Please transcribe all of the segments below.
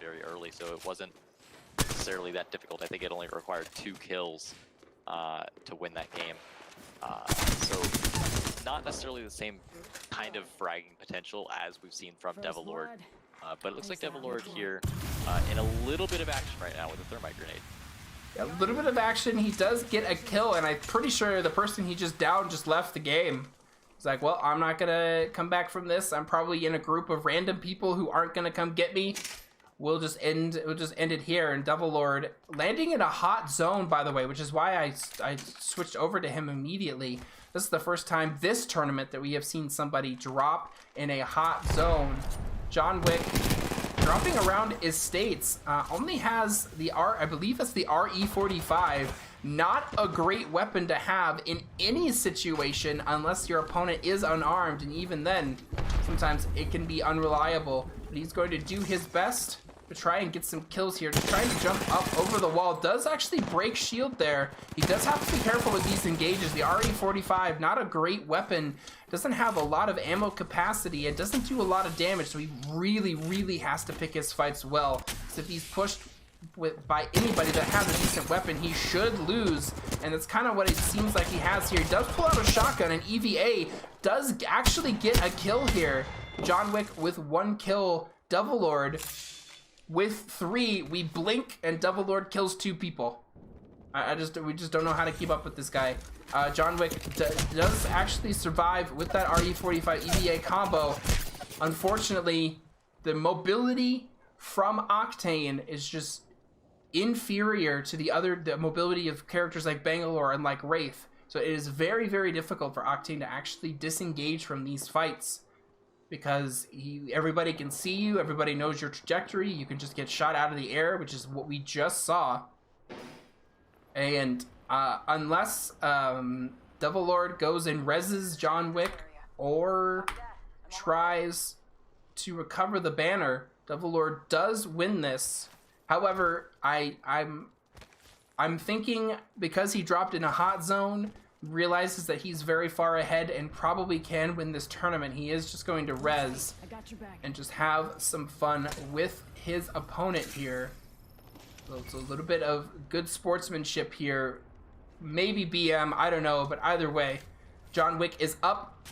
very early, so it wasn't necessarily that difficult. I think it only required 2 kills to win that game. So not necessarily the same kind of fragging potential as we've seen from Devilord. But it looks like Devilord here in a little bit of action right now with a thermite grenade. A little bit of action. He does get a kill, and I'm pretty sure the person he just downed just left the game. He's like, well, I'm not gonna come back from this. I'm probably in a group of random people who aren't gonna come get me. We'll just end it here. And Devilord landing in a hot zone, by the way, which is why I switched over to him immediately. This is the first time this tournament that we have seen somebody drop in a hot zone. John Wick dropping around estates, only has the I believe it's the RE45. Not a great weapon to have in any situation unless your opponent is unarmed, and even then, sometimes it can be unreliable. But he's going to do his best to try and get some kills here. Just trying to jump up over the wall. Does actually break shield there. He does have to be careful with these engages. The RE45, not a great weapon. Doesn't have a lot of ammo capacity. It doesn't do a lot of damage, so he really, really has to pick his fights well. So if he's pushed by anybody that has a decent weapon, he should lose, and that's kind of what it seems like he has here. He does pull out a shotgun, and EVA does actually get a kill here. John Wick with 1 kill. Devilord with 3. We blink, and Devilord kills 2 people. We just don't know how to keep up with this guy. John Wick does actually survive with that RE45 EVA combo. Unfortunately, the mobility from Octane is just inferior to the mobility of characters like Bangalore and like Wraith. So it is very, very difficult for Octane to actually disengage from these fights, because everybody can see you, everybody knows your trajectory, you can just get shot out of the air, which is what we just saw. And unless Devilord goes and reses John Wick or tries to recover the banner, Devilord does win this. However, I'm thinking because he dropped in a hot zone, realizes that he's very far ahead and probably can win this tournament, he is just going to res and just have some fun with his opponent here. So it's a little bit of good sportsmanship here. Maybe BM, I don't know, but either way, John Wick is up,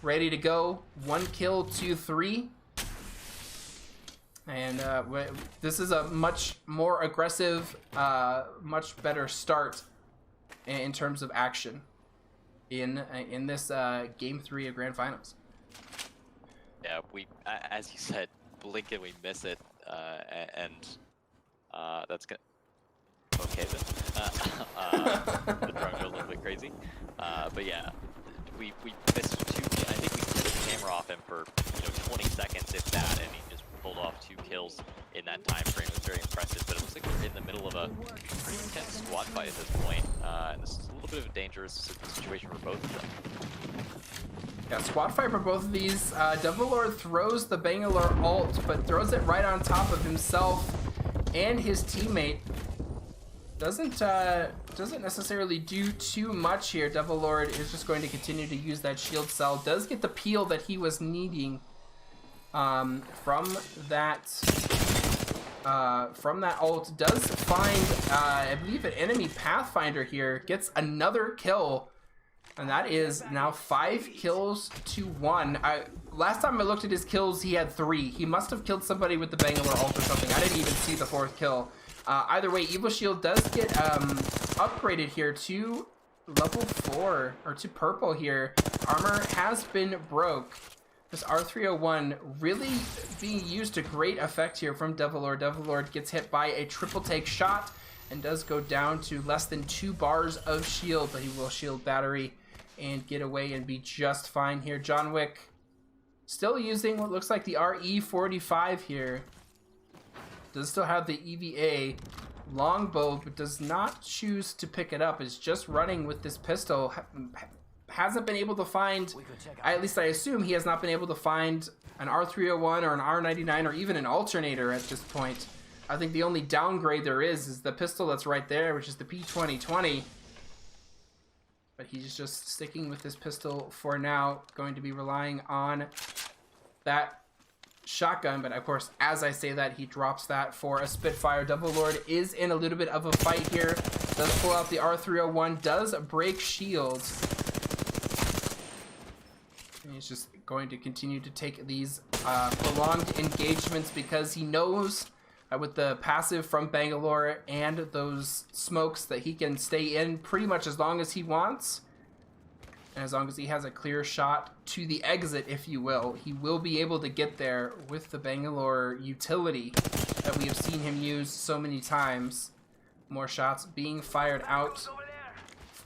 ready to go. 1 kill, 2-3. And this is a much more aggressive, much better start in terms of action in this game 3 of Grand Finals. Yeah, we, as you said, blink and we miss it, and that's good. Okay then. The drone go a little bit crazy, but yeah, we missed 2. I think we took the camera off him for 20 seconds, if that, and he just pulled off 2 kills in that time frame. It was very impressive, but it looks like we're in the middle of a pretty intense squad fight at this point, and this is a little bit of a dangerous situation for both of them. Yeah, squad fight for both of these. Devilord throws the Bangalore ult, but throws it right on top of himself and his teammate. Doesn't necessarily do too much here. Devilord is just going to continue to use that shield cell. Does get the peel that he was needing from that ult. Does find I believe an enemy pathfinder here. Gets another kill, and that is now 5 kills to 1. Last time I looked at his kills, he had 3. He must have killed somebody with the Bangalore ult or something. I didn't even see the 4th kill. Either way, Evil Shield does get upgraded here to level 4, or to purple here. Armor has been broke. This R301 really being used to great effect here from Devilord. Devilord gets hit by a triple take shot and does go down to less than 2 bars of shield, but he will shield battery and get away and be just fine here. John Wick still using what looks like the RE45 here. Does still have the EVA longbow, but does not choose to pick it up. Is just running with this pistol. Hasn't been able to find, at least I assume he has not been able to find an R301 or an R99 or even an alternator at this point. I think the only downgrade there is the pistol that's right there, which is the P2020. But he's just sticking with this pistol for now. Going to be relying on that shotgun, but of course, as I say that, he drops that for a Spitfire. Devil Lord is in a little bit of a fight here. Does pull out the R301, does break shields. And he's just going to continue to take these prolonged engagements because he knows with the passive from Bangalore and those smokes that he can stay in pretty much as long as he wants. And as long as he has a clear shot to the exit, if you will, he will be able to get there with the Bangalore utility that we have seen him use so many times. More shots being fired out.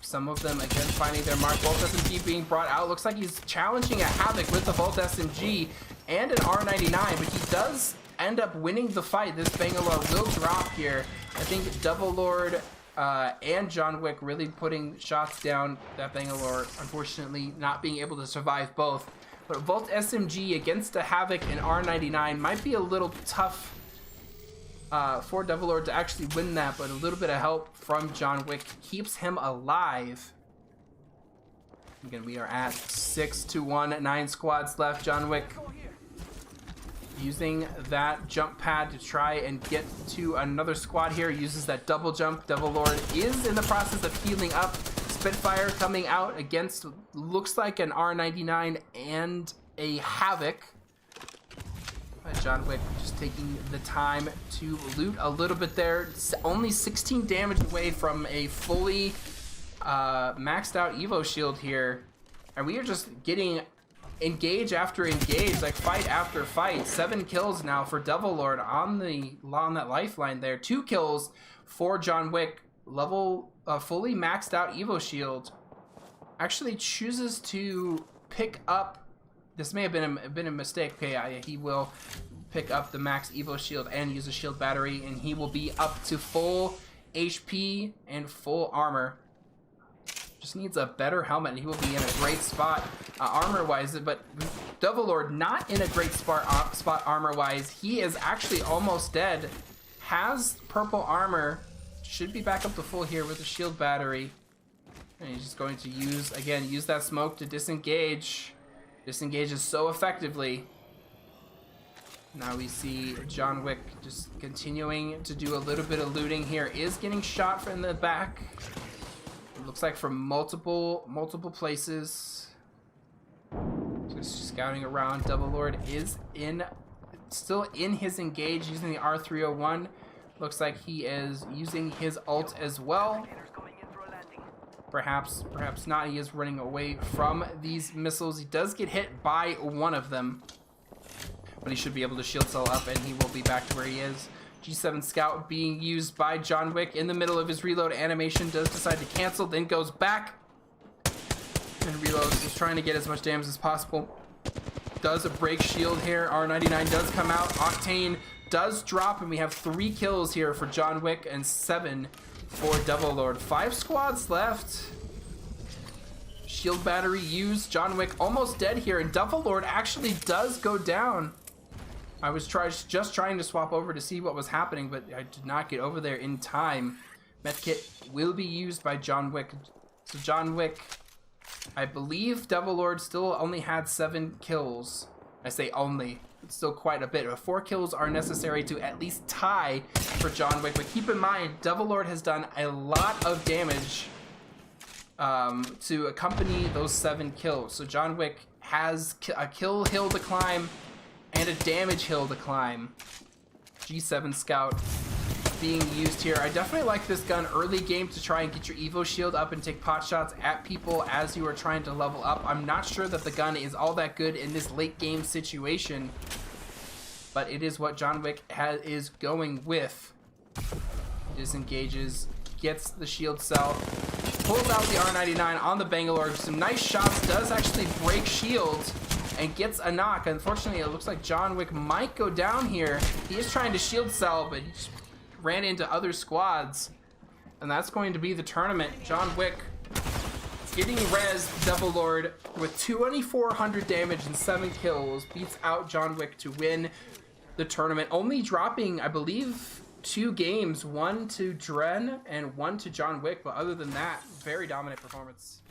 Some of them, again, finding their mark. Volt SMG being brought out. Looks like he's challenging a Havoc with the Volt SMG and an R99, but he does end up winning the fight. This Bangalore will drop here. I think Devil Lord and John Wick really putting shots down. That Bangalore, unfortunately, not being able to survive both. But Volt SMG against a Havoc and R99 might be a little tough for Devil Lord to actually win that, but a little bit of help from John Wick keeps him alive. Again, we are at 6-1, 9 squads left. John Wick using that jump pad to try and get to another squad here. Uses that double jump. Devil Lord is in the process of healing up. Spitfire coming out against, looks like an R99 and a Havoc. John Wick just taking the time to loot a little bit there. Only 16 damage away from a fully maxed out Evo shield here. And we are just getting engage after engage, like fight after fight. 7 kills now for Devil Lord on that lifeline there. 2 kills for John Wick. Level fully maxed out Evo shield. Actually chooses to pick up. This may have been a mistake. Okay, he will pick up the max Evo shield and use a shield battery, and he will be up to full HP and full armor. Just needs a better helmet, and he will be in a great spot armor-wise. But Devil Lord not in a great spot armor-wise. He is actually almost dead. Has purple armor. Should be back up to full here with a shield battery. And he's just going to use that smoke to disengage. Disengages so effectively. Now we see John Wick just continuing to do a little bit of looting here. Is getting shot from the back. It looks like from multiple places. Just scouting around. Devil Lord is still in his engage using the R301. Looks like he is using his ult as well. Perhaps not. He is running away from these missiles. He does get hit by one of them, but he should be able to shield cell up, and he will be back to where he is. G7 Scout being used by John Wick in the middle of his reload animation. Does decide to cancel, then goes back and reloads. Just trying to get as much damage as possible. Does a break shield here. R99 does come out. Octane does drop, and we have 3 kills here for John Wick and 7 for Devil Lord. 5 squads left. Shield battery used. John Wick almost dead here, and Devil Lord actually does go down. I was just trying to swap over to see what was happening, but I did not get over there in time. Medkit will be used by John Wick. So John Wick, I believe Devil Lord still only had 7 kills. I say only. It's still quite a bit. 4 kills are necessary to at least tie for John Wick. But keep in mind, Devil Lord has done a lot of damage to accompany those 7 kills. So John Wick has a kill hill to climb and a damage hill to climb. G7 Scout being used here. I definitely like this gun early game to try and get your Evo shield up and take pot shots at people as you are trying to level up. I'm not sure that the gun is all that good in this late game situation, but it is what John Wick is going with. Disengages, gets the shield cell, pulls out the R99 on the Bangalore. Some nice shots, does actually break shields and gets a knock. Unfortunately, it looks like John Wick might go down here. He is trying to shield cell, but he just ran into other squads, and that's going to be the tournament. John Wick getting res Devil Lord with 2,400 damage and 7 kills, beats out John Wick to win the tournament, only dropping, I believe, 2 games, 1 to Dren and 1 to John Wick, but other than that, very dominant performance.